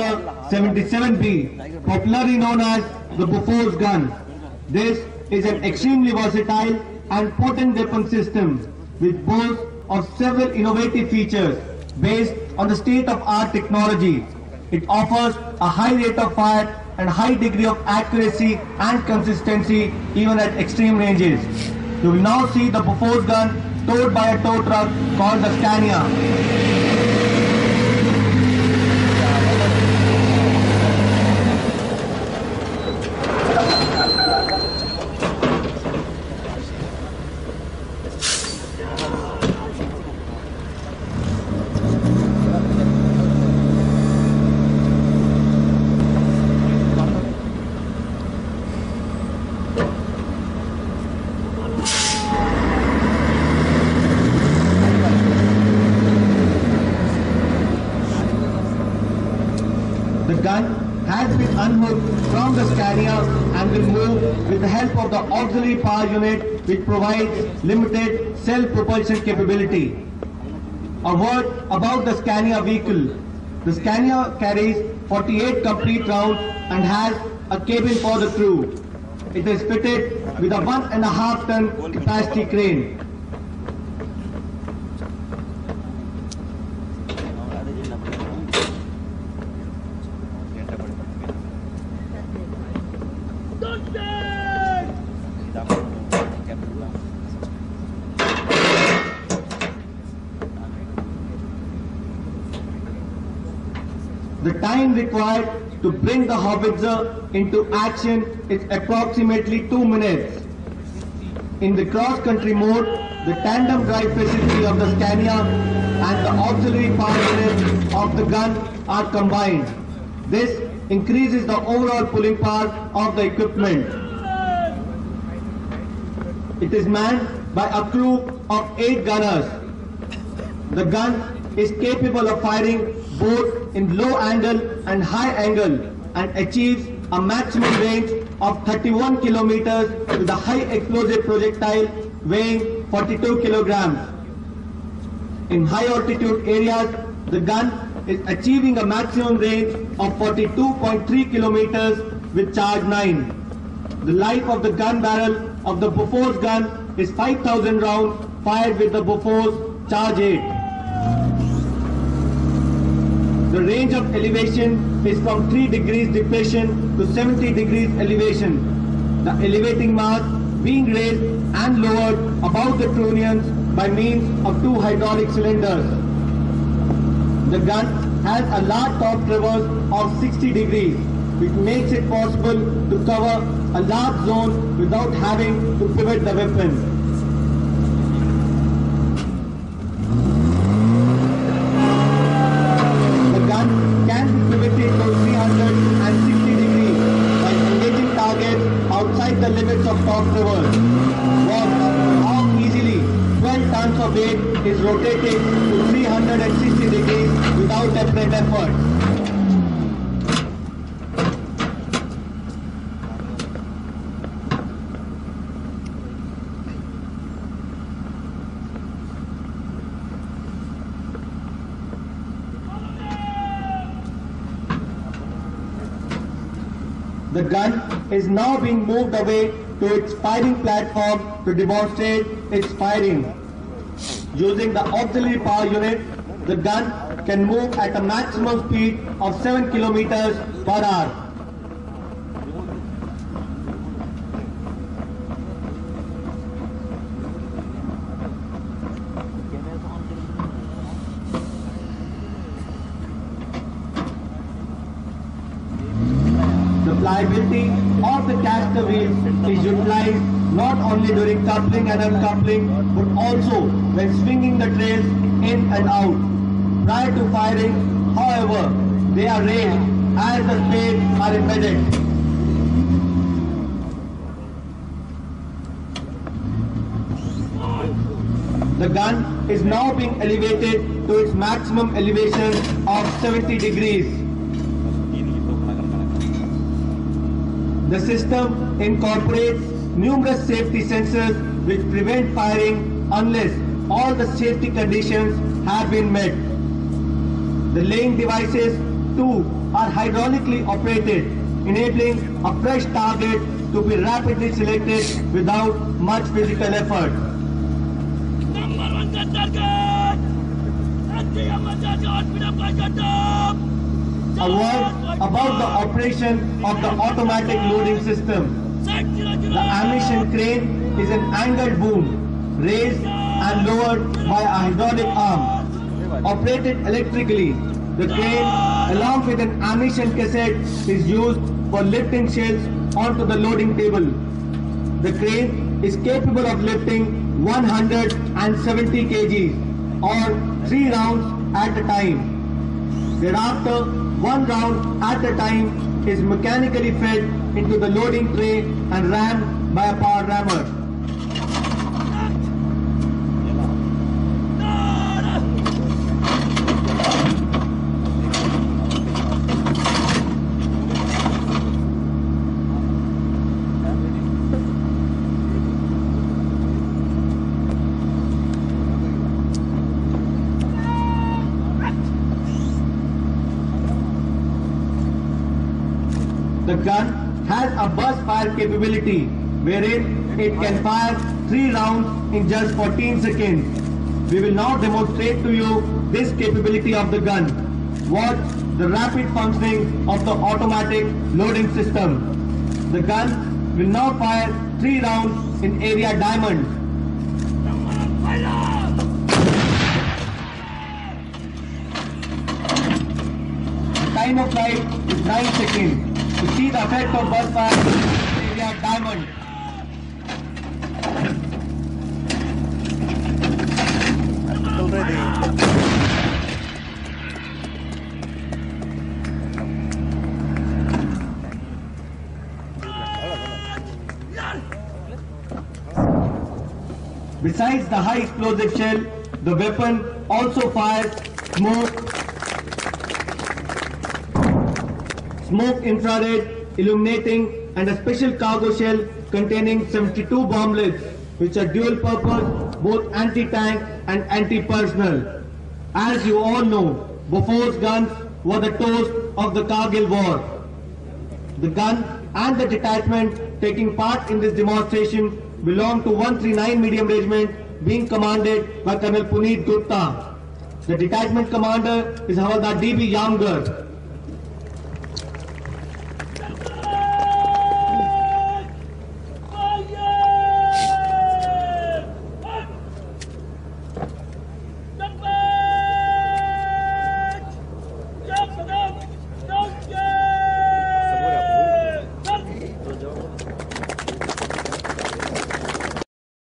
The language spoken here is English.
Tiger 77B, popularly known as the Bofors gun. This is an extremely versatile and potent weapon system which boasts of several innovative features based on the state-of-art technology. It offers a high rate of fire and high degree of accuracy and consistency even at extreme ranges. You will now see the Bofors gun towed by a tow truck called the Scania. The gun has been unhooked from the Scania and will move with the help of the auxiliary power unit which provides limited self-propulsion capability. A word about the Scania vehicle. The Scania carries 48 complete rounds and has a cabin for the crew. It is fitted with a 1.5 ton capacity crane. The time required to bring the howitzer into action is approximately 2 minutes. In the cross-country mode, the tandem drive facility of the Scania and the auxiliary power unit of the gun are combined. This increases the overall pulling power of the equipment. It is manned by a crew of 8 gunners. The gun is capable of firing both in low angle and high angle and achieves a maximum range of 31 kilometers with a high explosive projectile weighing 42 kilograms. In high altitude areas, the gun is achieving a maximum range of 42.3 kilometers with charge 9. The life of the gun barrel of the Bofors gun is 5,000 rounds fired with the Bofors charge 8. The range of elevation is from 3 degrees depression to 70 degrees elevation. The elevating mass being raised and lowered above the trunnions by means of 2 hydraulic cylinders. The gun has a large top traverse of 60 degrees, which makes it possible to cover a large zone without having to pivot the weapon. Outside the limits of top traverse. Watch how easily 12 tons of weight is rotated to 360 degrees without apparent effort. The gun is now being moved away to its firing platform to demonstrate its firing. Using the auxiliary power unit, the gun can move at a maximum speed of 7 kilometers per hour. The pliability of the caster wheels is utilized not only during coupling and uncoupling but also when swinging the trails in and out. Prior to firing, however, they are raised as the spades are embedded. The gun is now being elevated to its maximum elevation of 70 degrees. The system incorporates numerous safety sensors which prevent firing unless all the safety conditions have been met. The laying devices too are hydraulically operated, enabling a fresh target to be rapidly selected without much physical effort. Number 1 target! A word about the operation of the automatic loading system. The ammunition crane is an angled boom, raised and lowered by a hydraulic arm. Operated electrically, the crane, along with an ammunition cassette, is used for lifting shells onto the loading table. The crane is capable of lifting 170 kg or 3 rounds at a time. Thereafter, 1 round at a time is mechanically fed into the loading tray and rammed by a power rammer. The gun has a burst fire capability wherein it can fire 3 rounds in just 14 seconds. We will now demonstrate to you this capability of the gun. Watch the rapid functioning of the automatic loading system. The gun will now fire 3 rounds in area diamond. The time of flight is 9 seconds. To see the effect of burst fire in area diamond. Besides the high explosive shell, the weapon also fires smoke infrared, illuminating, and a special cargo shell containing 72 bomblets, which are dual purpose, both anti-tank and anti-personnel. As you all know, Bofors guns were the toast of the Kargil war. The gun and the detachment taking part in this demonstration belong to 139 Medium Regiment, being commanded by Colonel Puneet Gupta. The detachment commander is Havaldar D.B. Yamgar.